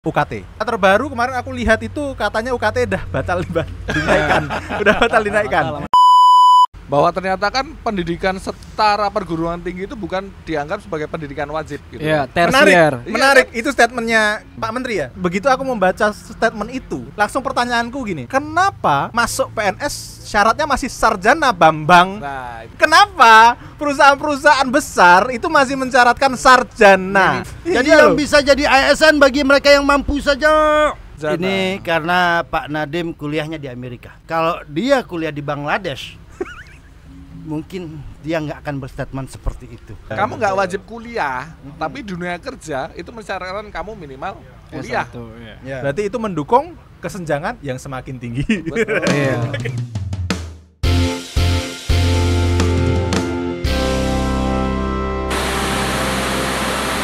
UKT. Terbaru kemarin aku lihat itu katanya UKT udah batal dinaikkan. Udah batal dinaikkan. Bahwa ternyata kan pendidikan setara perguruan tinggi itu bukan dianggap sebagai pendidikan wajib gitu. Iya, tersier. Menarik. Itu statementnya Pak Menteri ya. Begitu aku membaca statement itu, langsung pertanyaanku gini, kenapa masuk PNS syaratnya masih sarjana, Bambang? Nah, Kenapa perusahaan-perusahaan besar itu masih mensyaratkan sarjana? Jadi Iya yang loh. bisa jadi ASN bagi mereka yang mampu saja. Jana. Ini karena Pak Nadiem kuliahnya di Amerika. Kalau dia kuliah di Bangladesh, mungkin dia nggak akan berstatement seperti itu. Kamu nggak wajib kuliah, tapi dunia kerja itu mensyaratkan kamu minimal kuliah. S1, iya. Ya. Berarti itu mendukung kesenjangan yang semakin tinggi. Betul. Iya.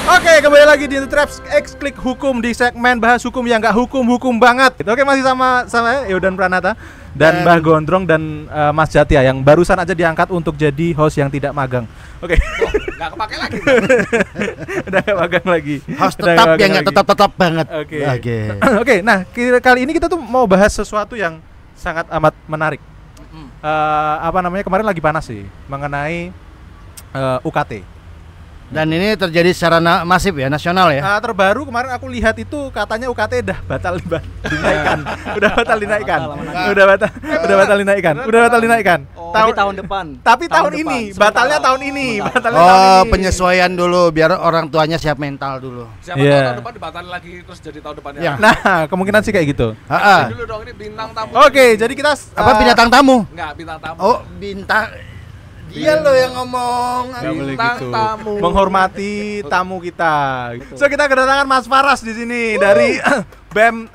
Oke, kembali lagi di The Traps X Klik Hukum di segmen bahas hukum yang nggak hukum banget. Oke, masih sama saya Yodan Pranata dan Mbah Gondrong dan Mas Jatia yang barusan aja diangkat untuk jadi host yang tidak magang. Oke. Oh, nggak kepake lagi. Udah nggak magang lagi. Harus Udah tetap magang ya nggak lagi. tetap banget. Oke. Oke. Oke, nah kali ini kita tuh mau bahas sesuatu yang sangat amat menarik. Apa namanya, kemarin lagi panas sih mengenai UKT. Dan ini terjadi secara masif ya, nasional ya. Terbaru kemarin aku lihat itu katanya UKT udah batal dinaikkan. Udah batal dinaikkan. Udah batal dinaikkan. Udah batal dinaikkan. Oh, Tapi tahun depan. Tapi tahun depan. ini, Sementara. batalnya tahun ini, batalnya tahun Oh, ini. penyesuaian dulu biar orang tuanya siap mental dulu. Siapa Iya. tahu tahun depan dibatalin lagi terus jadi tahun depannya. Ya. Nah, kemungkinan sih kayak gitu. Heeh. Dulu dong, ini bintang tamu. Oke, jadi kita Apa binatang tamu? Enggak, bintang tamu. Oh, bintang. Dia loh yang ngomong. Nggak boleh Bintang gitu. tamu. Menghormati tamu kita. So kita kedatangan Mas Faras di sini dari BEM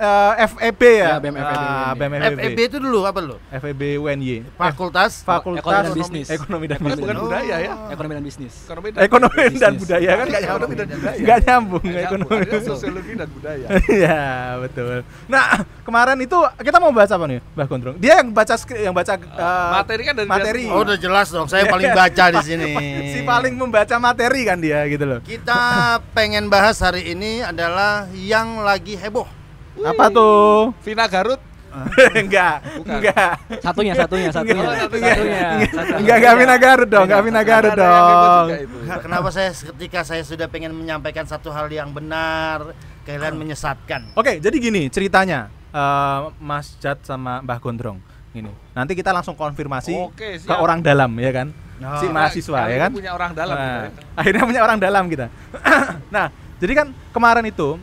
FEB ya. Ya, BEM FEB. BEM FEB itu dulu apa lu? FEB UNY. Fakultas Fakultas Ekonomi dan Bisnis. Ekonomi dan Bukan Bisnis. budaya ya. Ekonomi dan bisnis. Ekonomi dan Bisnis. budaya kan nggak nyambung. Ekonomi dan budaya. Nggak nyambung Nggak nyambung. ekonomi. Ada sosiologi dan budaya. Iya, betul. Nah, kemarin itu kita mau bahas apa nih, Mbah Gondrong? Dia yang baca Materi kan dari materi. Oh, udah jelas dong. Saya paling baca di sini. Si paling membaca materi kan dia gitu loh. Kita pengen bahas hari ini adalah yang lagi heboh. Apa tuh? Vina Garut. Enggak. Bukan. Enggak. Satunya. Enggak Vina Garut dong, enggak Vina Garut Ada yang heboh dong. juga itu. Kenapa ketika saya sudah pengen menyampaikan satu hal yang benar, kalian menyesatkan. Oke, jadi gini ceritanya, Mas Jat sama Mbah Gondrong. Gini, nanti kita langsung konfirmasi Oke, ke siap. orang dalam ya kan, Oh. si mahasiswa Kali ya ini kan. punya orang dalam. Nah, gitu ya. akhirnya punya orang dalam kita. Nah, jadi kan kemarin itu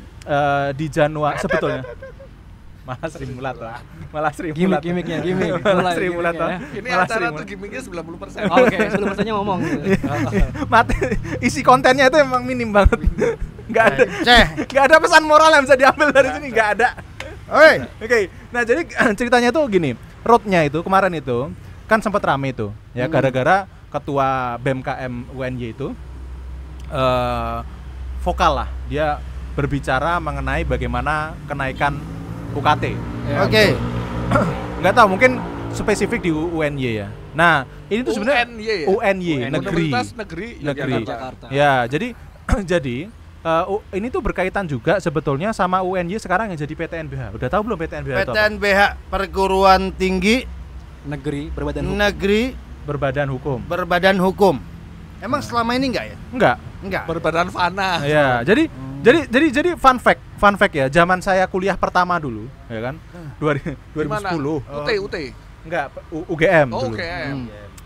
di Januari sebetulnya malah Sri Mulato. Gimik-gimiknya. Malah Sri Mulato. Ini Malah acara Sri tuh Mulato. gimmicknya 90%. Oke, sebelum masanya ngomong. Isi kontennya itu emang minim banget. Enggak ada. Enggak ada pesan moral yang bisa diambil dari sini, enggak ada. Oi, Oke, nah jadi ceritanya tuh gini, roadnya itu kemarin itu kan sempat rame itu, ya gara-gara ketua BMKM UNY itu vokal lah, dia berbicara mengenai bagaimana kenaikan UKT. Ya, oke. Nggak tahu, mungkin spesifik di UNY ya. Nah, ini tuh sebenarnya UNY ya? UNY, negeri. Universitas Negeri Yogyakarta. Ya, jadi ini tuh berkaitan juga sebetulnya sama UNY sekarang yang jadi PTNBH. Udah tahu belum PTNBH itu apa? PTNBH Perguruan Tinggi Negeri berbadan hukum. Negeri Berbadan Hukum. Emang selama ini enggak ya? Enggak. Berbadan fana. Ya, jadi fun fact ya. Zaman saya kuliah pertama dulu, ya kan? 2010. UT. Enggak, UGM Oh, dulu. oke.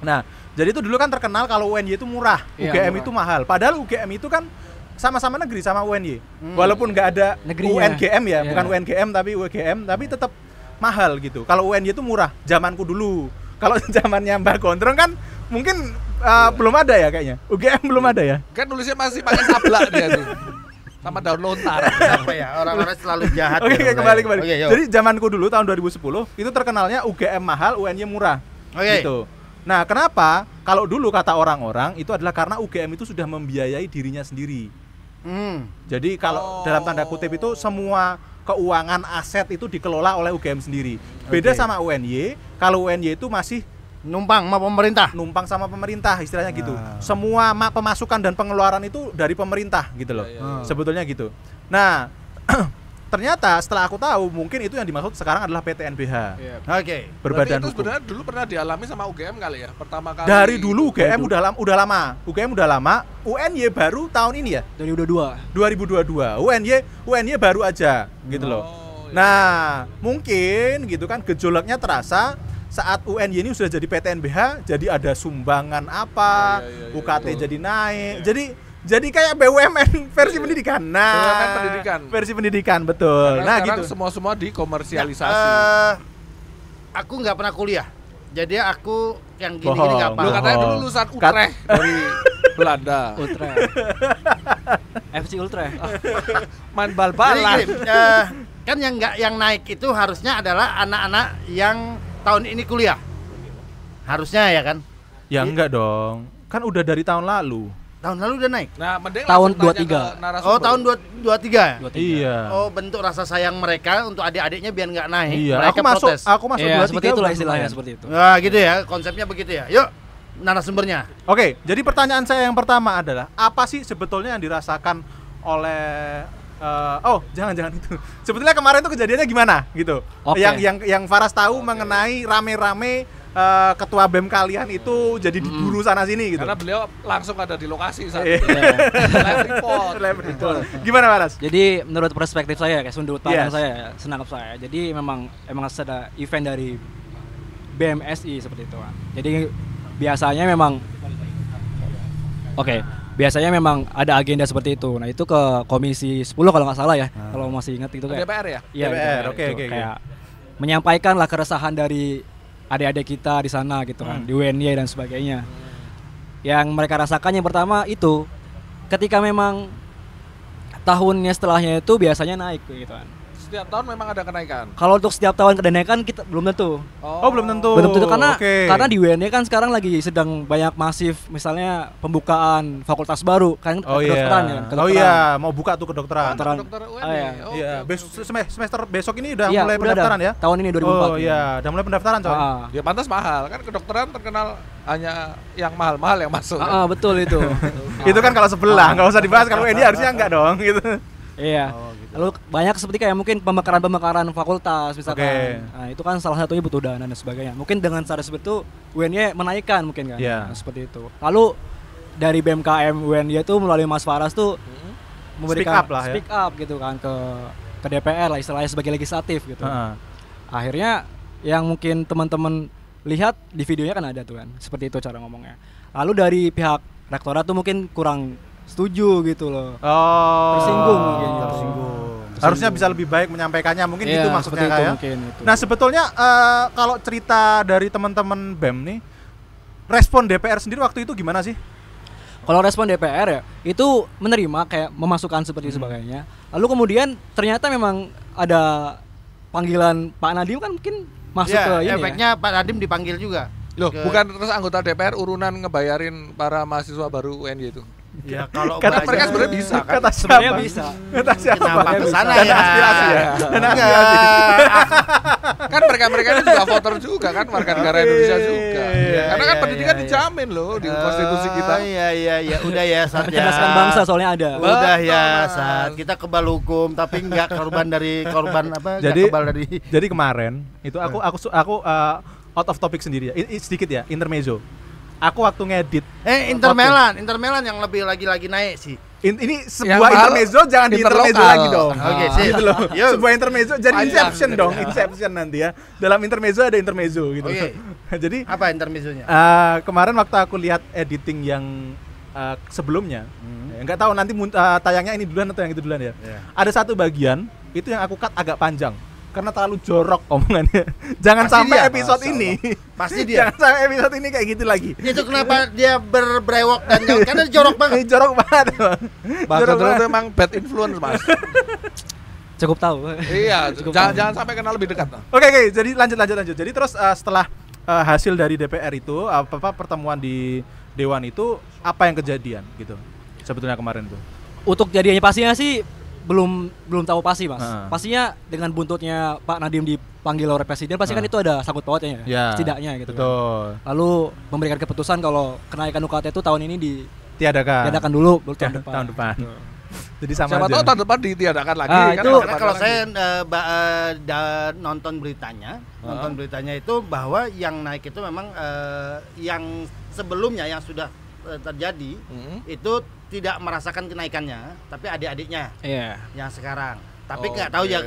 Nah, jadi itu dulu kan terkenal kalau UNY itu murah, Iya, UGM murah. itu mahal. Padahal UGM itu kan sama-sama negeri sama UNY. Walaupun nggak ada Negerinya. UNGM ya, Iya. bukan UNGM tapi UGM, tapi tetap mahal gitu. Kalau UNY itu murah, zamanku dulu. Kalau zamannya Mbak Gondrong kan mungkin belum ada ya kayaknya. UGM belum ada ya. Kan nulisnya masih pakai sablak dia tuh. Sama daun lontar. Apa ya? Orang-orang selalu jahat. Oke, ya, kembali. Oke, yuk. Jadi zamanku dulu tahun 2010 itu terkenalnya UGM mahal, UNY murah. Oke. Gitu. Nah, kenapa? Kalau dulu kata orang-orang itu adalah karena UGM itu sudah membiayai dirinya sendiri. Jadi kalau dalam tanda kutip itu semua keuangan aset itu dikelola oleh UGM sendiri. Beda Oke. sama UNY, kalau UNY itu masih Numpang sama pemerintah. numpang sama pemerintah istilahnya gitu. Ah. Semua pemasukan dan pengeluaran itu dari pemerintah gitu loh. Iya, iya. Sebetulnya gitu. Nah, ternyata setelah aku tahu mungkin itu yang dimaksud sekarang adalah PTNBH. Iya. Oke. Berbadan Berarti itu hukum. sebenarnya dulu pernah dialami sama UGM kali ya, pertama kali. Dari dulu UGM udah lama. UGM udah lama, UNY baru tahun ini ya. Dari udah 2022. UNY baru aja gitu loh. Iya. Nah, mungkin gitu kan gejolaknya terasa saat UNY ini sudah jadi PTNBH, jadi ada sumbangan apa, Iya, UKT betul. jadi naik. Jadi kayak BUMN versi pendidikan. Nah, BUMN pendidikan. Versi pendidikan, betul. Karena Nah, sekarang gitu. semua dikomersialisasi. Aku nggak pernah kuliah. Jadi aku yang gini-gini Bohong. nggak Lu paham. katanya dulu lulusan Utrecht dari Belanda. Ultra. FC Ultra. Main Jadi bal-balan. gini, kan yang naik itu harusnya adalah anak-anak yang tahun ini kuliah. Harusnya ya kan? Ya enggak dong. Kan udah dari tahun lalu. Tahun lalu udah naik. Nah, mending Tahun langsung tanya 23. ke narasumber. Oh, tahun 23 ya? 23. Iya. Oh, bentuk rasa sayang mereka untuk adik-adiknya biar nggak naik. Iya, Mereka protes. aku masuk Iya, 23 seperti itulah udah istilahnya, lumayan. seperti itu. Nah, gitu ya, konsepnya begitu ya. Yuk, narasumbernya. Oke, jadi pertanyaan saya yang pertama adalah apa sih sebetulnya yang dirasakan oleh jangan itu. Sebetulnya kemarin itu kejadiannya gimana gitu. Oke. Yang Faras tahu mengenai rame-rame ketua BEM kalian itu jadi diburu sana sini gitu. Karena beliau langsung ada di lokasi saat Iya. itu. Live report. Live report. Gimana Faras? Jadi menurut perspektif saya, kayak sudut pandang Yes. saya, senangkap saya. Jadi emang ada event dari BMSI seperti itu kan. Jadi biasanya memang biasanya memang ada agenda seperti itu. Nah, itu ke Komisi 10 kalau nggak salah ya. Kalau masih ingat itu kayak DPR ya? Iya, DPR, gitu. oke, Itu oke. kayak menyampaikan lah keresahan dari adik-adik kita di sana gitu kan, di UNY dan sebagainya. Yang mereka rasakan yang pertama itu ketika memang tahunnya setelahnya itu biasanya naik gitu kan. Setiap tahun memang ada kenaikan. Kalau untuk setiap tahun kenaikan kita belum tentu. Oh, belum tentu. Belum tentu karena Oke. karena di UNY kan sekarang lagi sedang banyak masif misalnya pembukaan fakultas baru kan Oh kedokteran iya. ya, Oh iya, mau buka tuh kedokteran. Kedokteran. Dokter UNY. Oh, iya. Oh, Iya, oke, oke. semester besok ini udah Iya, mulai udah pendaftaran ada. ya? Tahun ini 2004. Oh iya, udah mulai pendaftaran coy. Ya pantas mahal kan, kedokteran terkenal hanya yang mahal-mahal yang masuk. Betul itu. Itu kan kalau sebelah, nggak usah dibahas. Kalau ini harusnya enggak dong gitu. Iya. Oh, gitu. Lalu banyak seperti kayak mungkin pemekaran fakultas misalkan. Oke. Nah, itu kan salah satunya butuh dana dan sebagainya. Mungkin dengan cara seperti itu UNY menaikkan mungkin kan. Iya. Nah, seperti itu. Lalu dari BMKM UNY itu melalui Mas Faras tuh memberikan Speak up lah ya. speak up gitu kan ke DPR lah istilahnya sebagai legislatif gitu. Heeh. Akhirnya yang mungkin teman-teman lihat di videonya kan ada tuh kan. Seperti itu cara ngomongnya. Lalu dari pihak rektorat tuh mungkin kurang setuju gitu loh. Oh. Tersinggung mungkin gitu. Tersinggung. Harusnya bisa lebih baik menyampaikannya, mungkin Iya, gitu maksudnya seperti itu kayak. mungkin itu. Nah, sebetulnya kalau cerita dari teman-teman BEM nih, respon DPR sendiri waktu itu gimana sih? Kalau respon DPR ya itu menerima kayak memasukkan seperti sebagainya. Lalu kemudian ternyata memang ada panggilan Pak Nadiem kan mungkin masuk Ya, ke ini efeknya Pak Nadiem dipanggil juga. Loh, Ke- bukan terus anggota DPR urunan ngebayarin para mahasiswa baru UNY itu. Ya kalau Kata mereka banyak- sebenarnya bisa kan? Kata ya. Sebenarnya siapa? bisa. Kata siapa? Kenapa ke sana Dan ya? aspirasi ya. Dan Enggak. aspirasi. Kan mereka ini juga voter juga kan, warga negara Indonesia juga. Iya, Karena kan iya, pendidikan iya. dijamin loh di konstitusi kita. Iya, udah ya saat ya. Mencerdaskan bangsa soalnya ada. Udah Betul, ya Mas. saat kita kebal hukum tapi enggak korban apa? Jadi Nggak kebal dari Jadi kemarin itu aku out of topic sendiri ya. Sedikit ya, intermezzo. Aku waktu ngedit Intermelan yang lebih lagi naik sih. ini Yang sebuah mahal, intermezzo jangan di intermezzo interlokal. lagi dong. Oke, Ah. sip. Gitu loh. Yuk. Sebuah intermezzo jadi Panjang inception gitu dong, ya. inception nanti ya. Dalam intermezzo ada intermezzo gitu. Oke. Jadi Apa intermezzonya? kemarin waktu aku lihat editing yang sebelumnya, nggak tahu nanti tayangnya ini duluan atau yang itu duluan ya. Iya. Ada satu bagian itu yang aku cut agak panjang karena terlalu jorok omongannya. Jangan Pasti sampai dia. episode Masya ini. Pasti dia. Jangan sampai episode ini kayak gitu lagi. Itu kenapa dia berbrewok dan karena jorok banget. Ini jorok banget. Emang. Bahkan Jorok dulu banget. itu emang bad influence mas. Cukup tahu. Iya, Cukup jangan sampai kenal lebih dekat. Oke, jadi lanjut. Jadi terus setelah hasil dari DPR itu pertemuan di Dewan itu apa yang kejadian gitu sebetulnya kemarin tuh? Untuk jadinya pastinya sih belum tahu pasti mas. Heeh. Pastinya dengan buntutnya Pak Nadiem dipanggil oleh Presiden pasti kan Heeh. itu ada sangkut pautnya ya, Ya, setidaknya gitu. Kan. Betul. Lalu memberikan keputusan kalau kenaikan UKT itu tahun ini Tiadakan. diadakan dulu baru Ya, tahun depan. tahun depan. Betul. Jadi sama Siapa aja. tahu tahun depan ditiadakan lagi Ah, kan. itu tahun Karena depan kalau lagi. saya nonton beritanya itu bahwa yang naik itu memang yang sebelumnya yang sudah terjadi itu tidak merasakan kenaikannya, tapi adik-adiknya Iya. yang sekarang. Tapi Oke. nggak tahu ya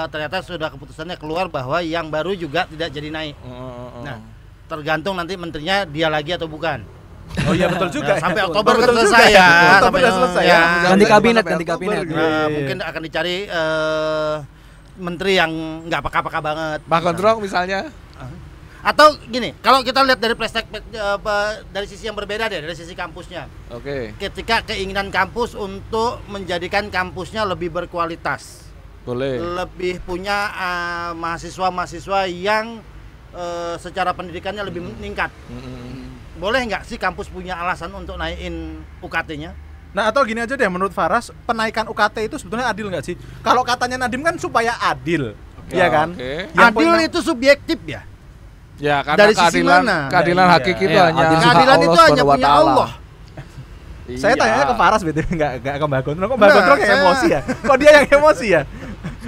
ternyata sudah keputusannya keluar bahwa yang baru juga tidak jadi naik. Nah, tergantung nanti menterinya dia lagi atau bukan. Oh iya betul juga. Nah, sampai ya. Oktober Betul kan juga selesai ya. ya. Oktober Sampai udah selesai ya. Jangan Ganti sampai kabinet, Oktober ganti kabinet. gitu. Nah, mungkin akan dicari menteri yang nggak peka-peka banget. Pak Gondrong misalnya. Atau gini, kalau kita lihat dari perspektif dari sisi yang berbeda deh, dari sisi kampusnya. Oke. Ketika keinginan kampus untuk menjadikan kampusnya lebih berkualitas, Boleh. lebih punya mahasiswa-mahasiswa yang secara pendidikannya lebih meningkat. Boleh nggak sih kampus punya alasan untuk naikin UKT-nya? Nah atau gini aja deh, menurut Faras penaikan UKT itu sebetulnya adil nggak sih? Kalau katanya Nadiem kan supaya adil, iya kan? Oke. Yang Adil poin- itu subjektif ya. Ya karena Dari sisi keadilan mana? keadilan Nah, hakiki iya. itu hanya Adil hak Keadilan itu hanya Subhanahu wa punya Ta'ala. Allah. Saya Iya. tanyanya ke Faras betul, nggak ke Mbak Gondrong. Kok Mbak Nah, Gondrong kayak saya- emosi ya? Kok dia yang emosi ya?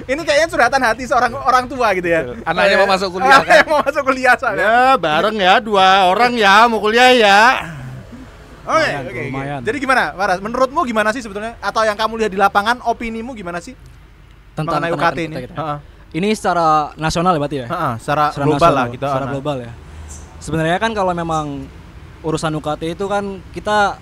Ini kayaknya curhatan hati seorang orang tua gitu ya. Anaknya mau masuk kuliah kan. Yang mau masuk kuliah soalnya. Ya, bareng ya, 2 orang ya mau kuliah ya. Oke, Lumayan, oke. lumayan. Jadi gimana, Faras? Menurutmu gimana sih sebetulnya? Atau yang kamu lihat di lapangan, opinimu gimana sih mengenai UKT ini? kita. Heeh. Ini secara nasional ya berarti ya? Heeh, secara Secara global nasional, lah kita. secara global ya. Sebenarnya kan kalau memang urusan UKT itu kan kita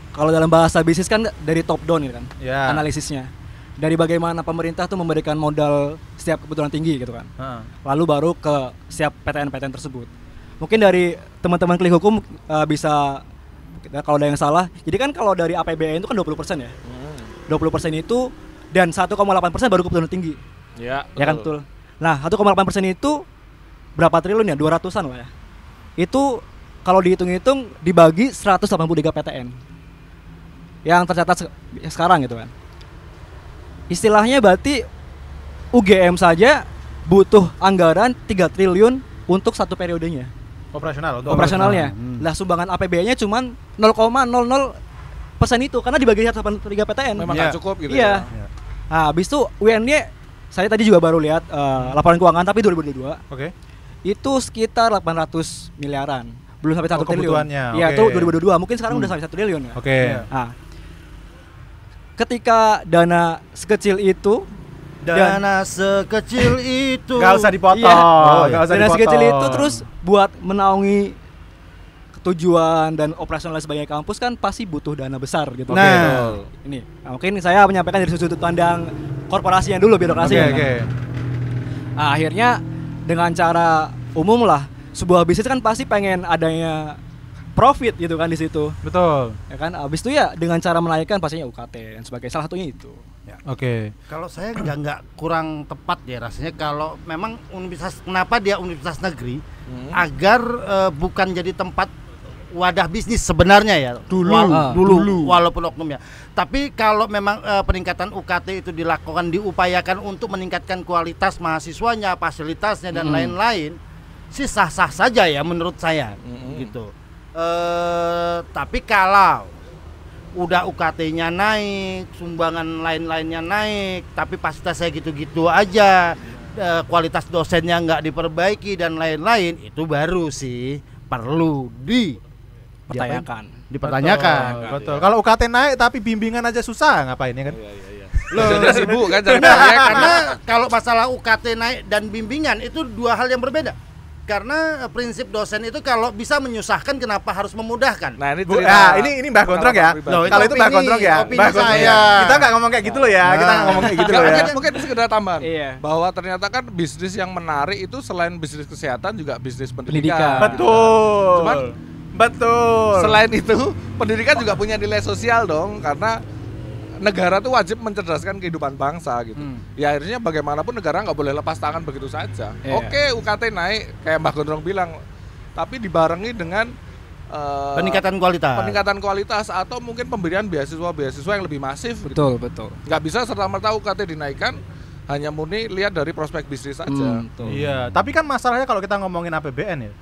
kalau dalam bahasa bisnis kan dari top down gitu kan, Ya. analisisnya. Dari bagaimana pemerintah tuh memberikan modal setiap kebutuhan tinggi gitu kan. Heeh. Lalu baru ke setiap PTN-PTN tersebut. Mungkin dari teman-teman klik hukum bisa kalau ada yang salah. Jadi kan kalau dari APBN itu kan 20% ya. 20% itu dan 1,8% baru kebutuhan tinggi. Ya, Ya kan betul. Nah, 1,8% itu berapa triliun ya? 200-an lah ya. Itu kalau dihitung-hitung dibagi 183 PTN. Yang tercatat sekarang gitu kan. Istilahnya berarti UGM saja butuh anggaran 3 triliun untuk satu periodenya. Operasional untuk Operasionalnya. Lah sumbangan APBN-nya cuman 0,00% itu karena dibagi 183 PTN. memang Iya. nggak cukup gitu Iya. ya. Nah, habis itu UNY saya tadi juga baru lihat laporan keuangan tapi 2022 Oke. itu sekitar 800 miliaran. Belum sampai 1 Oh, triliun. kebutuhannya, Iya, oke. itu 2022. Mungkin sekarang udah sampai 1 triliun ya. Oke. Nah, ketika dana sekecil itu Dana sekecil itu. Nggak usah dipotong. Iya. Nggak usah dana dipotong. sekecil itu terus buat menaungi tujuan dan operasional sebagai kampus kan pasti butuh dana besar gitu. Oke, betul. Ini mungkin saya menyampaikan dari sudut pandang korporasi yang dulu birokrasi. Oke, kan. oke. Nah, akhirnya dengan cara umum lah sebuah bisnis kan pasti pengen adanya profit gitu kan di situ. Betul. Ya kan habis itu ya dengan cara menaikkan pastinya UKT dan sebagainya salah satunya itu. Oke. Kalau saya nggak kurang tepat ya rasanya kalau memang universitas, kenapa dia universitas negeri agar bukan jadi tempat wadah bisnis sebenarnya ya Dulu. dulu walaupun oknumnya. Tapi kalau memang peningkatan UKT itu dilakukan, diupayakan untuk meningkatkan kualitas mahasiswanya, fasilitasnya dan lain-lain, sih sah-sah saja ya menurut saya gitu. Tapi kalau udah UKT-nya naik, sumbangan lain-lainnya naik, tapi fasilitasnya gitu-gitu aja, kualitas dosennya nggak diperbaiki dan lain-lain, itu baru sih perlu Pertanyakan. dipertanyakan. Betul. Kalau UKT naik tapi bimbingan aja susah, ngapain ya kan? Loh, dia sibuk kan jadi Nah, proyek. karena kalau masalah UKT naik dan bimbingan itu dua hal yang berbeda. Karena prinsip dosen itu kalau bisa menyusahkan kenapa harus memudahkan. Nah, ini Bu, cerita ini Mbah Gondrong ya. pengalaman pribadi. Loh, Kalau itu Mbah opini- Gondrong ya. opini Mbah Gondrong saya. ya. Kita nggak ngomong kayak gitu loh ya. Kita nggak ngomong kayak gitu loh ya. Mungkin sekedar tambahan Iya. bahwa ternyata kan bisnis yang menarik itu selain bisnis kesehatan juga bisnis Pendidikan. pendidikan. Betul. Cuman betul. Selain itu, pendidikan juga punya nilai sosial dong, karena negara tuh wajib mencerdaskan kehidupan bangsa gitu. Ya akhirnya bagaimanapun negara nggak boleh lepas tangan begitu saja. Iya. Oke, UKT naik kayak Mbak Gondrong bilang, tapi dibarengi dengan Peningkatan kualitas. peningkatan kualitas atau mungkin pemberian beasiswa yang lebih masif. Gitu. Betul. Nggak bisa serta-merta UKT dinaikkan hanya murni lihat dari prospek bisnis saja. Betul. Iya, tapi kan masalahnya kalau kita ngomongin APBN ya.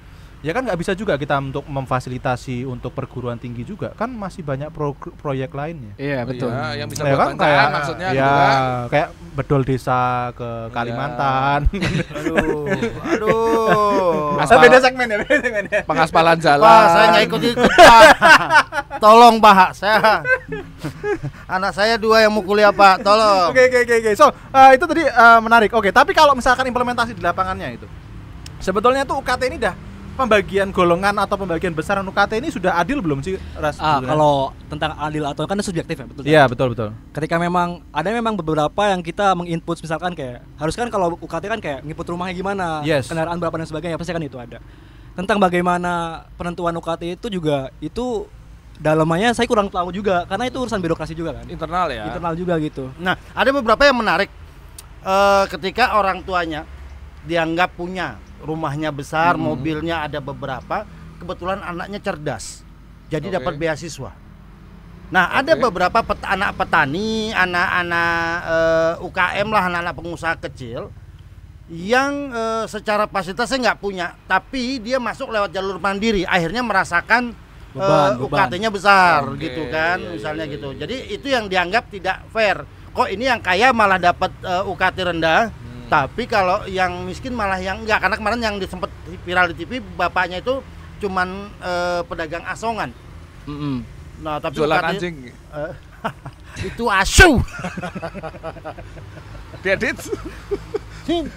Ya kan nggak bisa juga kita untuk memfasilitasi untuk perguruan tinggi juga kan masih banyak proyek lainnya. Iya, betul. Iya, yang bisa Ya buat kan bantuan maksudnya ya, gitu kan. kayak bedol desa ke Kalimantan. Aduh. Beda segmen ya, beda segmen ya. Pengaspalan jalan. Pak, saya nggak ikut-ikut, Pak. Tolong, Pak. Anak saya 2 yang mau kuliah, Pak. Tolong. Oke. So, itu tadi menarik. Oke, tapi kalau misalkan implementasi di lapangannya itu. Sebetulnya tuh UKT ini dah pembagian golongan atau pembagian besaran UKT ini sudah adil belum sih, Ras? Kalau tentang adil atau kan subjektif ya, betul. Iya, betul. Ketika memang beberapa yang kita menginput, misalkan kayak harus kan kalau UKT kan kayak nginput rumahnya gimana, Yes. kendaraan berapa dan sebagainya, pasti kan itu ada. Tentang bagaimana penentuan UKT itu juga itu dalamnya saya kurang tahu juga karena itu urusan birokrasi juga kan. Internal ya. Internal juga gitu. Nah, ada beberapa yang menarik. Ketika orang tuanya dianggap punya rumahnya besar, mobilnya ada beberapa, kebetulan anaknya cerdas, jadi dapat beasiswa. Nah, ada beberapa anak petani, anak-anak UKM lah, anak-anak pengusaha kecil yang secara fasilitasnya nggak punya, tapi dia masuk lewat jalur mandiri, akhirnya merasakan Beban. UKT-nya besar, gitu kan, misalnya gitu. Jadi itu yang dianggap tidak fair. Kok ini yang kaya malah dapat UKT rendah? Tapi kalau yang miskin malah yang enggak, karena kemarin yang sempat viral di TV bapaknya itu cuman pedagang asongan. Nah, tapi Jualan UKT, anjing. itu asu. Diedit.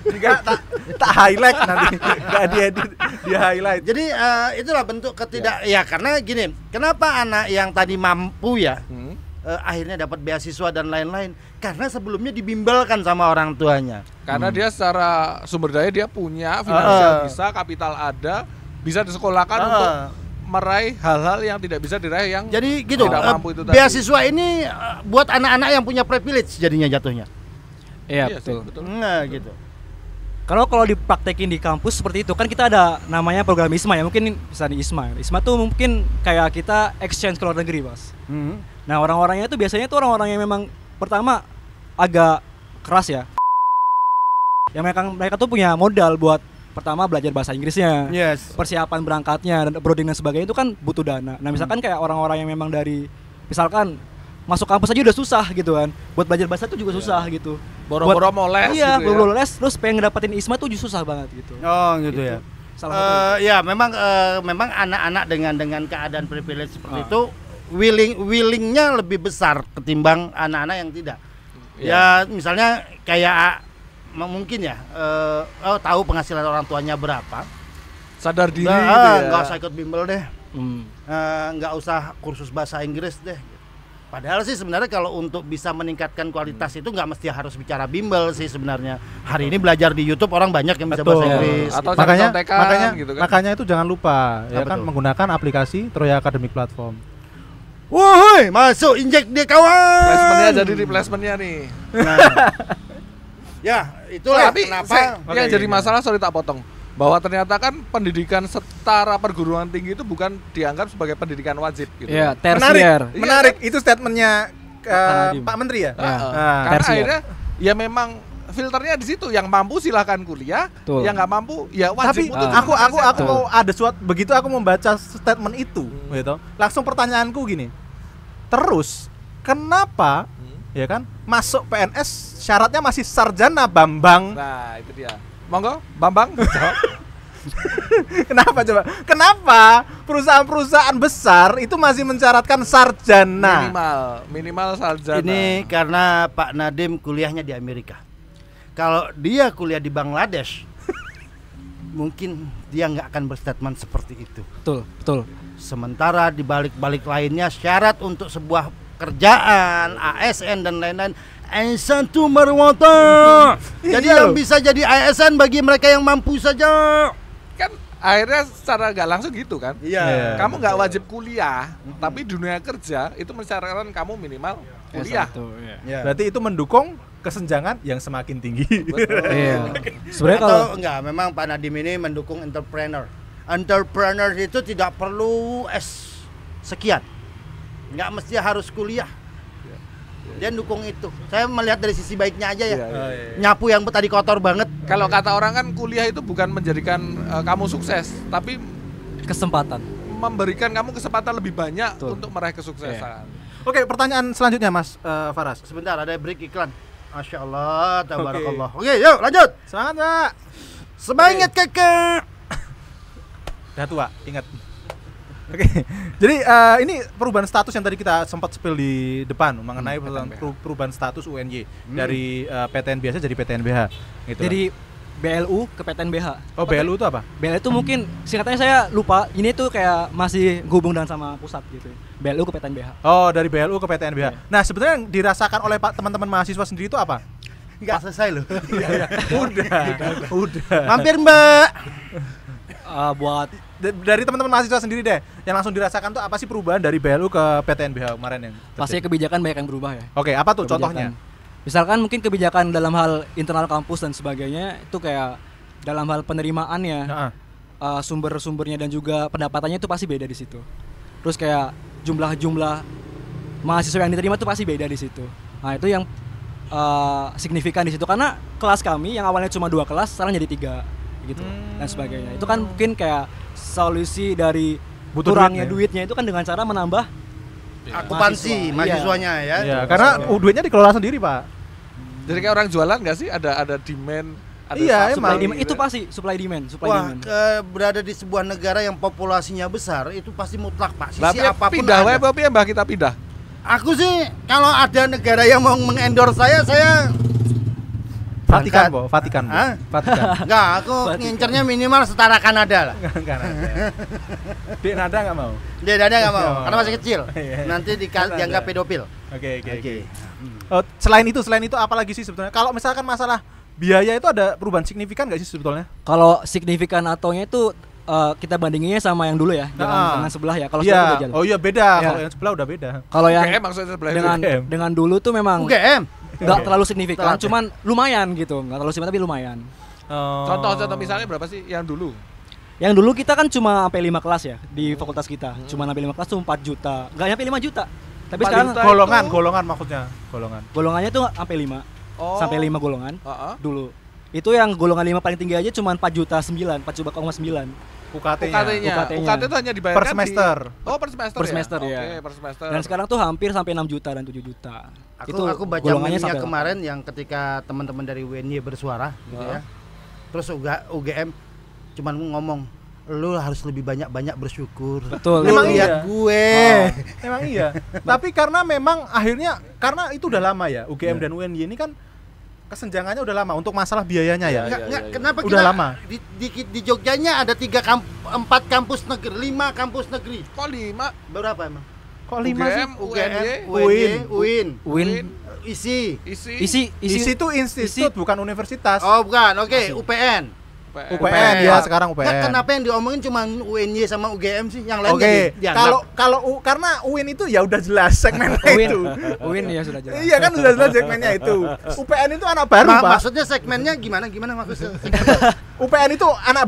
Enggak tak highlight nanti. Enggak diedit, di highlight. Jadi itulah bentuk ya karena gini, kenapa anak yang tadi mampu ya akhirnya dapat beasiswa dan lain-lain? Karena sebelumnya dibimbelkan sama orang tuanya. Karena dia secara sumber daya dia punya, finansial bisa, kapital ada, bisa disekolahkan untuk meraih hal-hal yang tidak bisa diraih yang jadi gitu, tidak mampu itu tadi. beasiswa ini buat anak-anak yang punya privilege jadinya jatuhnya. Iya, Sih, betul. Nah, gitu. Kalau dipraktekin di kampus seperti itu kan kita ada namanya program ISMA ya, mungkin bisa di ISMA. ISMA tuh mungkin kayak kita exchange ke luar negeri, Mas. Nah, orang-orangnya itu biasanya tuh orang-orang yang memang pertama agak keras ya. Yang mereka tuh punya modal buat pertama belajar bahasa Inggrisnya. Yes. Persiapan berangkatnya dan boarding dan sebagainya itu kan butuh dana. Nah, misalkan kayak orang-orang yang memang dari misalkan masuk kampus aja udah susah gitu kan. Buat belajar bahasa itu juga susah gitu. Boro-boro mau les Iya, gitu boro-boro les terus pengen ngedapetin ISMA tuh susah banget gitu. Oh, gitu ya. Salah satu. Ya memang anak-anak dengan keadaan privilege seperti itu willingnya lebih besar ketimbang anak-anak yang tidak. Ya misalnya kayak mungkin ya tahu penghasilan orang tuanya berapa, sadar diri gitu ya. nggak usah ikut bimbel deh, nggak usah kursus bahasa Inggris deh. Padahal sih sebenarnya kalau untuk bisa meningkatkan kualitas itu nggak mesti harus bicara bimbel sih sebenarnya. Hari ini belajar di YouTube orang banyak yang bisa bahasa Inggris. Atau gitu. makanya Itu jangan lupa ya kan betul? menggunakan aplikasi Troya Academic Platform. Woi, masuk injek dia kawan. Placementnya jadi replacementnya nih. Nah. Ya, itulah Tapi kenapa yang jadi masalah, sorry tak potong, bahwa ternyata kan pendidikan setara perguruan tinggi itu bukan dianggap sebagai pendidikan wajib gitu. Iya, tersier. Menarik. Itu statementnya Pak Menteri ya. Karena tersier. akhirnya ya memang filternya di situ, yang mampu silahkan kuliah, Betul. yang nggak mampu ya Tapi wajib. aku mau ada suatu begitu aku membaca statement itu gitu. Langsung pertanyaanku gini. Terus kenapa ya kan masuk PNS syaratnya masih sarjana Bambang? Nah itu dia. Monggo Bambang jawab. Kenapa coba? Kenapa perusahaan-perusahaan besar itu masih mensyaratkan sarjana? Minimal sarjana. ini karena Pak Nadiem kuliahnya di Amerika. Kalau dia kuliah di Bangladesh, mungkin dia nggak akan berstatement seperti itu. Betul. Sementara di balik-balik lainnya syarat untuk sebuah kerjaan, ASN dan lain-lain, ASN itu marwata. Jadi yang bisa jadi ASN bagi mereka yang mampu saja. Kan akhirnya secara nggak langsung gitu kan. Iya. Kamu nggak wajib kuliah, tapi dunia kerja itu mensyaratkan kamu minimal kuliah. Ya. Berarti itu mendukung kesenjangan yang semakin tinggi. Iya. Sebenarnya Atau kalau enggak, memang Pak Nadiem ini mendukung entrepreneur. Entrepreneur itu tidak perlu sekian. Enggak mesti harus kuliah. Dia dukung itu. Saya melihat dari sisi baiknya aja ya. Nyapu yang tadi kotor banget. Kalau kata orang kan kuliah itu bukan menjadikan kamu sukses, tapi kesempatan. Memberikan kamu kesempatan lebih banyak Betul. untuk meraih kesuksesan. Oke, pertanyaan selanjutnya Mas Faras. Sebentar, ada break iklan. Masya Allah, tabarakallah. Oke, yuk lanjut. Semangat, Pak. Semangat kakak. Udah tua, ingat. Oke, jadi ini perubahan status yang tadi kita sempat spill di depan mengenai perubahan status UNY dari PTN biasa jadi PTNBH. Gitu Jadi BLU ke PTNBH. oh, BLU itu apa? BLU itu mungkin singkatannya saya lupa. Ini tuh kayak masih hubung dengan sama pusat gitu. BLU ke PTNBH. Oh, dari BLU ke PTNBH. Nah, sebenarnya yang dirasakan oleh teman-teman mahasiswa sendiri itu apa? Enggak selesai loh. Udah. Mampir Mbak. Buat Dari teman-teman mahasiswa sendiri deh, yang langsung dirasakan tuh apa sih perubahan dari BLU ke PTNBH kemarin yang pasti kebijakan banyak yang berubah ya. Oke, apa tuh Kebijakan. contohnya? Misalkan mungkin kebijakan dalam hal internal kampus dan sebagainya itu kayak dalam hal penerimaannya, Heeh. sumber-sumbernya dan juga pendapatannya itu pasti beda di situ. Terus kayak jumlah mahasiswa yang diterima itu pasti beda di situ. Nah itu yang signifikan di situ karena kelas kami yang awalnya cuma 2 kelas sekarang jadi 3 gitu dan sebagainya. Itu kan mungkin kayak solusi dari Butuh kurangnya duit duitnya itu kan dengan cara menambah Akupansi mahasiswanya ya. Iya, karena duitnya dikelola sendiri, Pak. Jadi kayak orang jualan nggak sih? Ada demand, ada Iya, supply, supply emang. demand. Itu pasti supply demand, Wah, demand. berada di sebuah negara yang populasinya besar itu pasti mutlak Pak. Sisi Tapi apapun pindah wae ada. apa piye Mbah kita pindah? Aku sih kalau ada negara yang mau mengendorse saya Vatikan, berangkat. Vatikan. Hah? Vatikan. Enggak, aku ngincernya minimal setara Kanada lah. Enggak ada. Di Nada enggak mau. Dia ada nggak mau, Oh. karena masih kecil. Iya. Nanti Nada. dianggap pedofil. Oke. Oke. Oh, selain itu apa lagi sih sebetulnya? Kalau misalkan masalah biaya itu ada perubahan signifikan nggak sih sebetulnya? Kalau signifikan atonya itu kita bandinginnya sama yang dulu ya, dengan sebelah ya. Kalau sebelah udah Iya. jalan. Oh iya beda. Iya. Kalau yang sebelah udah beda. Kalau yang UGM maksudnya sebelah itu. dengan UGM. dengan dulu tuh memang UGM. nggak Oke. terlalu signifikan, Telat ya? cuman lumayan gitu, nggak terlalu signifikan tapi lumayan. Oh. Contoh misalnya berapa sih yang dulu? Yang dulu kita kan cuma sampai 5 kelas ya di fakultas kita, cuma sampai 5 kelas tuh 4 juta, nggak nyampe 5 juta. Tapi 4 sekarang juta. golongan maksudnya, golongan. golongannya tuh sampai 5, Oh. sampai 5 golongan Heeh. dulu. Itu yang golongan 5 paling tinggi aja cuma 4 juta 9, 4 juta 9. UKT-nya. UKT-nya. UKT-nya. UKT itu hanya dibayarkan Per semester. Oh, per semester. Per semester, ya. ya. Oke, per semester. Dan sekarang tuh hampir sampai 6 juta dan 7 juta. Aku baca golongannya meme-nya sampai kemarin yang ketika teman-teman dari UNY bersuara gitu ya. Terus UGM cuman ngomong lu harus lebih banyak bersyukur. Betul. Lu Emang lihat iya? gue. Emang iya. Tapi karena memang akhirnya karena itu udah lama ya, UGM dan UNY ini kan kesenjangannya udah lama untuk masalah biayanya ya. Enggak, kenapa Udah kita lama. di Jogjanya ada 4 kampus negeri, 5 kampus negeri. Kok 5? Berapa emang? Kok 5 sih? UGM, UIN, Win ISI. isi. Isi itu institut bukan universitas. Oh, bukan. Oke, UPN. UPN ya sekarang UPN. Nggak, kenapa yang diomongin cuma UNY sama UGM sih? Yang lain Oke, kalau karena UIN itu ya udah jelas segmennya itu. Win ya sudah jelas. Iya kan sudah jelas segmennya itu. UPN itu anak baru, Pak. Maksudnya segmennya gimana maksudnya? UPN itu anak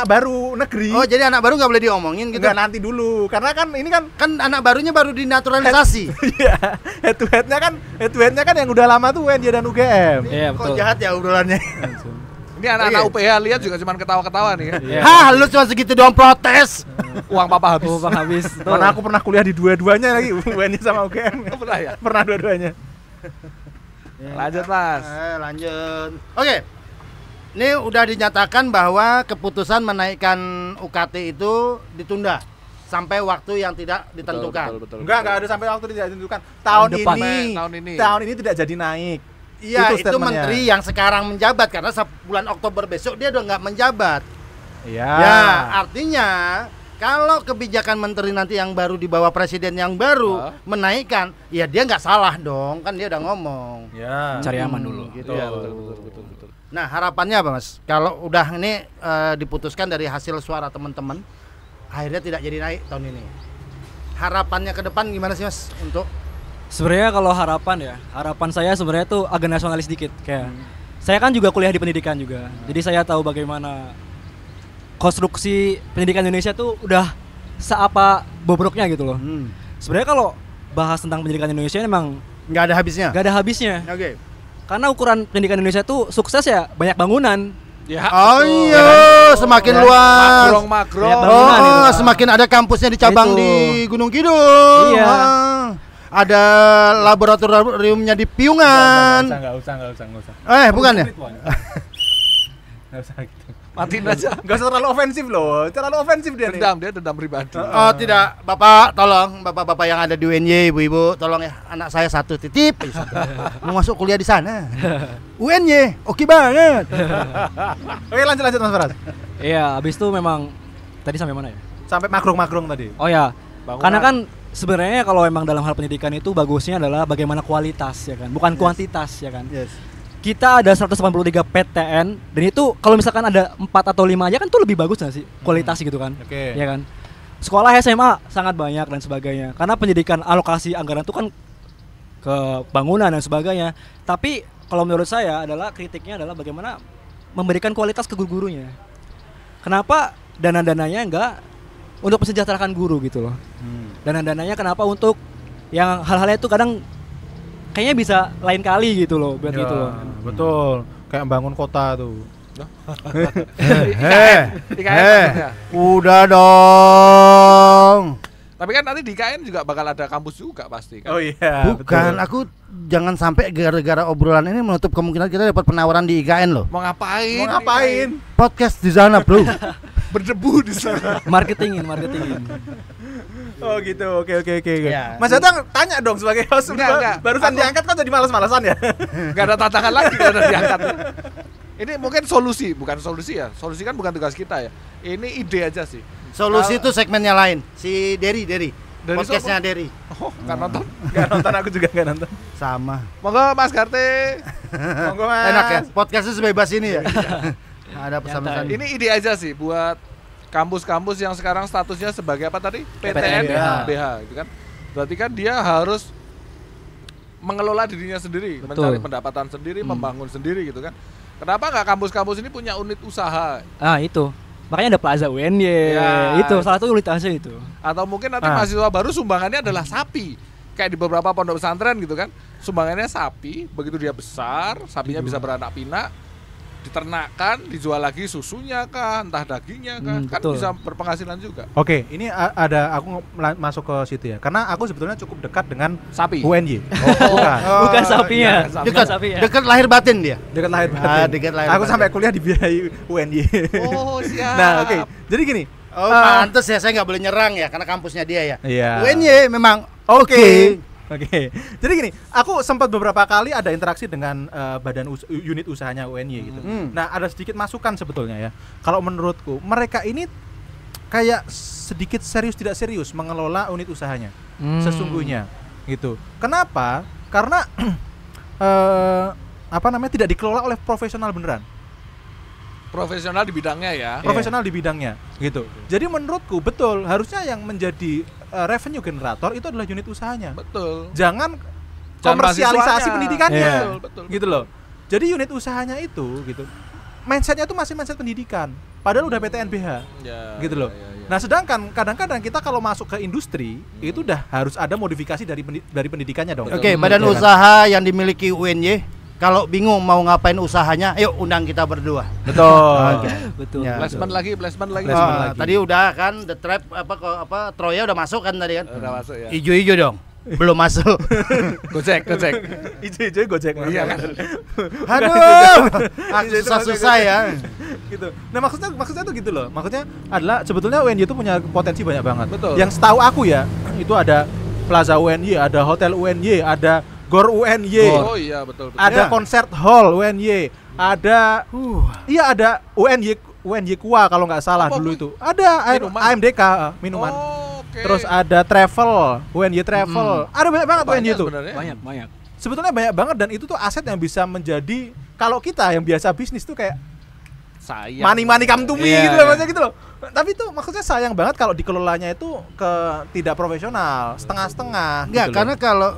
baru negeri. Oh, jadi anak baru nggak boleh diomongin gitu? Enggak, nanti dulu. Karena kan ini kan Kan anak barunya baru dinaturalisasi. iya, head to headnya kan yang udah lama tuh UNY dan UGM. Iya, Kok betul. jahat ya obrolannya? Ini anak-anak Oke. UPH lihat juga cuma ketawa-ketawa nih. Iya. Hah, lu cuma segitu doang protes. Uang papa habis. Oh, Bang habis. Betul. Karena aku pernah kuliah di dua-duanya lagi, UNY sama UGM. Pernah ya? Pernah dua-duanya. Lanjut, Mas. Lanjut. Oke. Ini udah dinyatakan bahwa keputusan menaikkan UKT itu ditunda sampai waktu yang tidak ditentukan. Betul. Enggak ada sampai waktu tidak ditentukan. Tahun depan. ini. Tahun ini tidak jadi naik. Iya, itu statementnya. menteri yang sekarang menjabat karena bulan Oktober besok dia udah nggak menjabat. Iya. Ya, artinya kalau kebijakan menteri nanti yang baru di bawah presiden yang baru menaikkan, ya dia nggak salah dong, kan dia udah ngomong. Ya. Cari aman dulu. Gitu. Iya, betul. Nah, harapannya apa, Mas? Kalau udah ini diputuskan dari hasil suara teman-teman, akhirnya tidak jadi naik tahun ini. Harapannya ke depan gimana sih, Mas? Untuk Sebenarnya kalau harapan saya sebenarnya tuh agak nasionalis dikit kayak. Saya kan juga kuliah di pendidikan juga. Jadi saya tahu bagaimana konstruksi pendidikan Indonesia tuh udah seapa bobroknya gitu loh. Sebenarnya kalau bahas tentang pendidikan Indonesia memang nggak ada habisnya. gak ada habisnya. Oke. Karena ukuran pendidikan Indonesia tuh sukses ya banyak bangunan. Ya. Oh iya, semakin luas. Magrong. Lihat bangunan itu, Oh, Pak. semakin ada kampusnya di cabang Itu. di Gunung Kidul. Iya. Ada laboratoriumnya di Piungan. Enggak usah. Bukan ya? Enggak usah gitu. Matiin aja. Enggak usah terlalu ofensif loh. Terlalu ofensif dia nih. Dia dendam pribadi. Oh tidak, Bapak tolong, Bapak-bapak yang ada di UNY, Ibu-ibu, tolong ya, anak saya satu titip, mau masuk kuliah di sana. UNY, oke banget. Oke, lanjut Mas Faras. Iya, habis itu memang tadi sampai mana ya? Sampai magrong-magrong tadi. Oh ya, Bangunan. karena kan sebenarnya kalau emang dalam hal pendidikan itu bagusnya adalah bagaimana kualitas ya kan, bukan kuantitas ya kan. Yes. Kita ada 183 PTN dan itu kalau misalkan ada 4 atau 5 aja kan tuh lebih bagus nggak sih kualitas gitu kan. Oke. Ya kan. Sekolah SMA sangat banyak dan sebagainya. Karena pendidikan alokasi anggaran itu kan ke bangunan dan sebagainya. Tapi kalau menurut saya adalah kritiknya adalah bagaimana memberikan kualitas ke guru-gurunya. Kenapa dana-dananya enggak untuk mensejahterakan guru gitu loh. Dana-dananya kenapa untuk yang hal-halnya itu kadang kayaknya bisa lain kali gitu loh buat Ya, gitu loh. betul. Kayak bangun kota tuh. IKN. Udah dong. Tapi kan nanti di IKN juga bakal ada kampus juga pasti kan. Oh iya. Bukan, betul. aku jangan sampai gara-gara obrolan ini menutup kemungkinan kita dapat penawaran di IKN loh. Mau ngapain? Mau ngapain? Podcast di sana, Bro. Berdebu di sana. Marketingin. Oh gitu. Oke. Ya. Mas Datang tanya dong sebagai host. Enggak. Barusan diangkat kan jadi malas-malasan ya. Enggak ada tantangan lagi kalau udah diangkat. Ini mungkin solusi, bukan solusi ya. Solusi kan bukan tugas kita ya. Ini ide aja sih. Solusi itu segmennya lain. Si Derry. Podcastnya siapa? Derry. Oh, nggak nonton. Gak nonton, aku juga gak nonton. Sama. Monggo Mas Garte. Monggo Mas. Enak ya? Podcastnya sebebas ini ya? Ada pesan-pesan. Ini ide aja sih buat kampus-kampus yang sekarang statusnya sebagai apa tadi? PTN BH gitu kan. Berarti kan dia harus mengelola dirinya sendiri, Betul. mencari pendapatan sendiri, membangun sendiri gitu kan. Kenapa nggak kampus-kampus ini punya unit usaha? Ah itu. Makanya ada Plaza UNY. Ya. Itu salah satu unitasnya itu. Atau mungkin nanti mahasiswa baru sumbangannya adalah sapi. Kayak di beberapa pondok pesantren gitu kan. Sumbangannya sapi, begitu dia besar, sapinya bisa beranak pinak, diternakan, dijual lagi susunya kah, entah dagingnya kah, kan betul. bisa berpenghasilan juga. Oke, ini ada aku masuk ke situ ya. Karena aku sebetulnya cukup dekat dengan Sapi. UNY. Bukan. Bukan sapinya. iya, sapi. Bukan sapinya. Dekat lahir batin dia. Dekat lahir batin. Dekat lahir Aku batin. sampai kuliah dibiayai UNY. Oh, siap. Nah, oke. Jadi gini. Oh, pantes ya, saya nggak boleh nyerang ya karena kampusnya dia ya. Iya. UNY memang Oke. Jadi gini, aku sempat beberapa kali ada interaksi dengan unit usahanya UNY gitu. Nah, ada sedikit masukan sebetulnya ya. Kalau menurutku, mereka ini kayak sedikit serius tidak serius mengelola unit usahanya. Sesungguhnya gitu. Kenapa? Karena tidak dikelola oleh profesional beneran. Profesional di bidangnya ya. Profesional di bidangnya gitu. Jadi menurutku betul harusnya yang menjadi revenue generator itu adalah unit usahanya. Betul. Jangan mahasiswanya. komersialisasi pendidikannya. Iya. Betul. Gitu loh. Jadi unit usahanya itu gitu. Mindsetnya itu masih mindset pendidikan. Padahal udah PTNBH. Ya, Gitu loh. ya. Nah, sedangkan kadang-kadang kita kalau masuk ke industri itu udah harus ada modifikasi dari pendidikannya dong. Oke, badan usaha yang dimiliki UNY kalau bingung mau ngapain usahanya, yuk undang kita berdua. Betul. Betul. Ya. Placement lagi. Placement lagi. Tadi udah kan The Trap apa Troya udah masuk kan tadi kan? Udah masuk ya. Ijo-ijo dong. Belum masuk. Gojek. Ijo-ijo Gojek. Iya kan. Aduh. Aku susah-susah ya. Gitu. Nah, maksudnya tuh gitu loh. Maksudnya adalah sebetulnya UNY itu punya potensi banyak banget. Betul. Yang setahu aku ya, itu ada Plaza UNY, ada Hotel UNY, ada Gor UNY. Oh iya betul. Ada Ya. Concert Hall UNY, ada iya ada UNY Kua kalau nggak salah dulu itu. Ada Minuman. AMDK minuman. Oh, oke. Terus ada travel, UNY Travel. Ada banyak banget UNY itu. Sebenarnya. Banyak. Sebetulnya banyak banget dan itu tuh aset yang bisa menjadi kalau kita yang biasa bisnis tuh kayak Sayang. money come to me Iya, gitu loh iya. maksudnya gitu loh. Tapi itu maksudnya sayang banget kalau dikelolanya itu tidak profesional, setengah-setengah. Enggak, gitu loh. karena kalau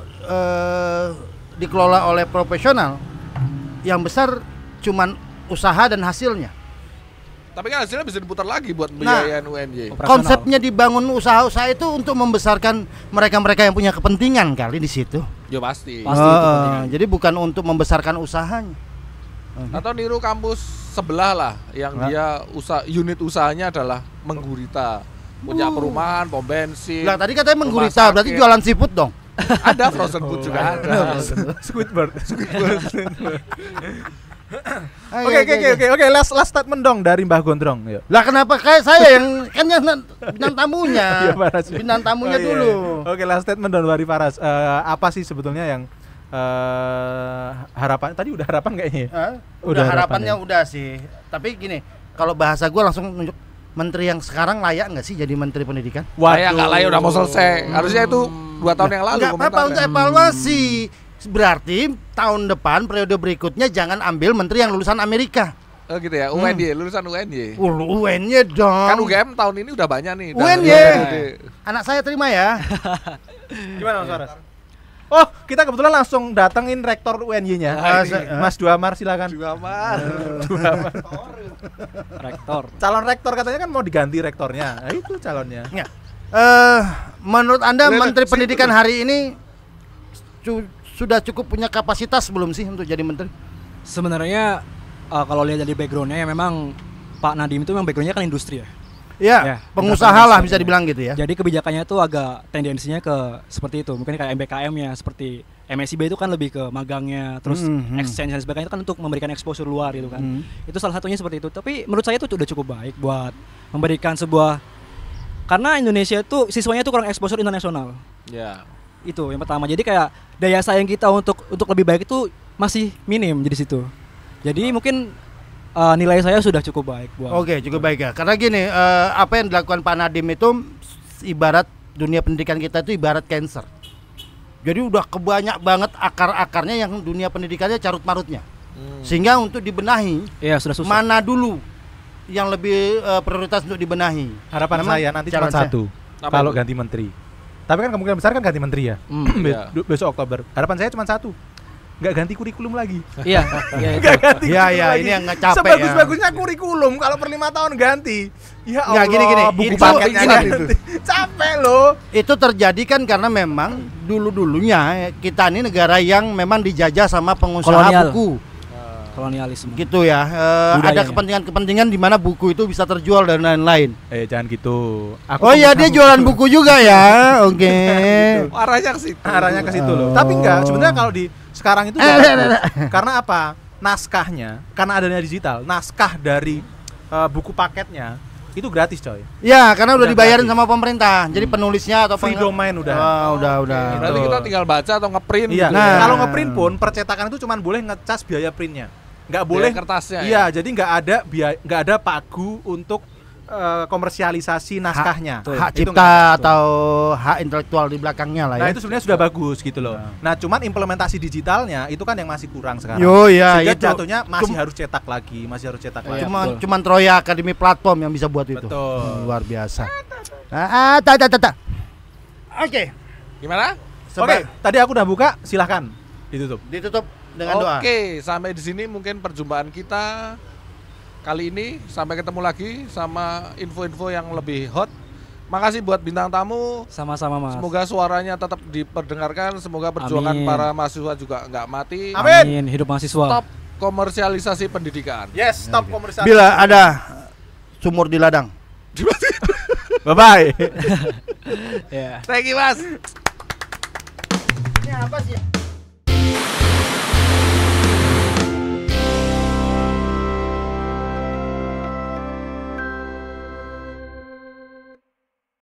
dikelola oleh profesional yang besar cuman usaha dan hasilnya. Tapi kan hasilnya bisa diputar lagi buat pembiayaan UNY. Operasional. Konsepnya dibangun usaha-usaha itu untuk membesarkan mereka-mereka yang punya kepentingan kali di situ. Ya pasti. Pasti itu penting. Jadi bukan untuk membesarkan usahanya. Atau niru kampus sebelah lah yang dia unit usahanya adalah menggurita. Punya perumahan, pom bensin. Lah tadi katanya rumah menggurita, berarti sakit. jualan seafood dong. Ada frozen food juga ada. Squidward. Oke, last statement dong dari Mbah Gondrong. Yuk. Lah kenapa kayak saya yang kan yang bintang tamunya? Iya, Faras. Bintang tamunya Oh, iya, dulu. iya. Oke, last statement dari Faras. Apa sih sebetulnya yang harapan tadi udah harapan kayaknya? Udah harapannya. harapannya udah sih. Tapi gini, kalau bahasa gua langsung nunjuk menteri yang sekarang layak nggak sih jadi menteri pendidikan? Saya nggak layak udah mau selesai. Harusnya itu 2 tahun yang lalu. Nggak apa-apa komentarnya. untuk evaluasi. Berarti tahun depan periode berikutnya jangan ambil menteri yang lulusan Amerika. Oh gitu ya, UNY, lulusan UNY. UN-nya dong. Kan UGM tahun ini udah banyak nih. UNY. Udah- Anak saya terima ya. Gimana Mas Faras? Oh, kita kebetulan langsung datengin rektor UNY-nya. Mas Duamar silakan. Duamar. Rektor. Calon rektor katanya kan mau diganti rektornya. Nah, itu calonnya. Ya. Menurut Anda Menteri Pendidikan hari ini sudah cukup punya kapasitas belum sih untuk jadi menteri? Sebenarnya kalau lihat dari backgroundnya ya memang Pak Nadiem itu memang backgroundnya kan industri ya. Ya, pengusaha lah bisa dibilang gitu ya. Jadi kebijakannya itu agak tendensinya ke seperti itu. Mungkin kayak MBKM-nya seperti MSIB itu kan lebih ke magangnya, terus exchange dan sebagainya itu kan untuk memberikan exposure luar gitu kan. Itu salah satunya seperti itu. Tapi menurut saya itu udah cukup baik buat memberikan sebuah, karena Indonesia itu siswanya itu kurang exposure internasional. Ya. Itu yang pertama. Jadi kayak daya saing kita untuk lebih baik itu masih minim di situ. Jadi mungkin nilai saya sudah cukup baik buat. Oke, cukup baik ya. Karena gini, apa yang dilakukan Pak Nadiem itu ibarat dunia pendidikan kita itu ibarat cancer. Jadi udah kebanyak banget akar-akarnya yang dunia pendidikannya carut marutnya. Sehingga untuk dibenahi, Iya, sudah susah. mana dulu yang lebih prioritas untuk dibenahi. Harapan Memang saya nanti cuma calon saya. satu. Apa Kalau itu? ganti menteri. Tapi kan kemungkinan besar kan ganti menteri ya. Iya. Besok Oktober. Harapan saya cuma satu. Nggak ganti kurikulum lagi. Iya, iya itu. Nggak ganti Iya, kurikulum iya, lagi. ini yang nggak capek ya. Sebagus-bagusnya kurikulum kalau per 5 tahun ganti. Ya Allah, Nggak, gini. buku Itu paketnya gini. ganti. Capek loh. Itu terjadi kan karena memang dulu-dulunya kita ini negara yang memang dijajah sama pengusaha Kolonial. buku. Kolonialisme. Gitu ya. Ada Budayanya. kepentingan-kepentingan di mana buku itu bisa terjual dan lain-lain. Jangan gitu. Oh iya, dia jualan buku juga ya. Oke. Arahnya ke situ. Arahnya ke situ loh. Tapi enggak, sebenarnya kalau di sekarang itu karena apa? Naskahnya, karena adanya digital, naskah dari buku paketnya itu gratis, coy. Ya, karena udah Udah dibayarin gratis. sama pemerintah. Jadi penulisnya atau Free domain udah. Udah. Berarti kita tinggal baca atau ngeprint. Iya. gitu. Nah. Kalau ngeprint pun percetakan itu cuman boleh ngecas biaya printnya. Nggak boleh kertasnya. Iya, jadi nggak ada pagu untuk komersialisasi naskahnya. Hak Itu cipta nggak. atau hak intelektual di belakangnya lah Nah ya. itu sebenarnya sudah bagus gitu loh. Nah cuman implementasi digitalnya itu kan yang masih kurang sekarang. Yo ya, Sehingga itu. jatuhnya masih harus cetak lagi, masih harus cetak lagi. Cuman Troya Academy platform yang bisa buat itu. Betul. Luar biasa. Oke. Gimana? Oke, tadi aku udah buka, silahkan ditutup. Ditutup dengan doa. Oke, sampai di sini mungkin perjumpaan kita kali ini. Sampai ketemu lagi sama info-info yang lebih hot. Makasih buat bintang tamu. Sama-sama, Mas. Semoga suaranya tetap diperdengarkan. Semoga perjuangan Amin. para mahasiswa juga nggak mati. Amin. Hidup mahasiswa. Stop komersialisasi pendidikan. Yes, stop komersialisasi. Bila ada sumur di ladang. Bye bye. Ya. Thank you, Mas. Ini apa sih?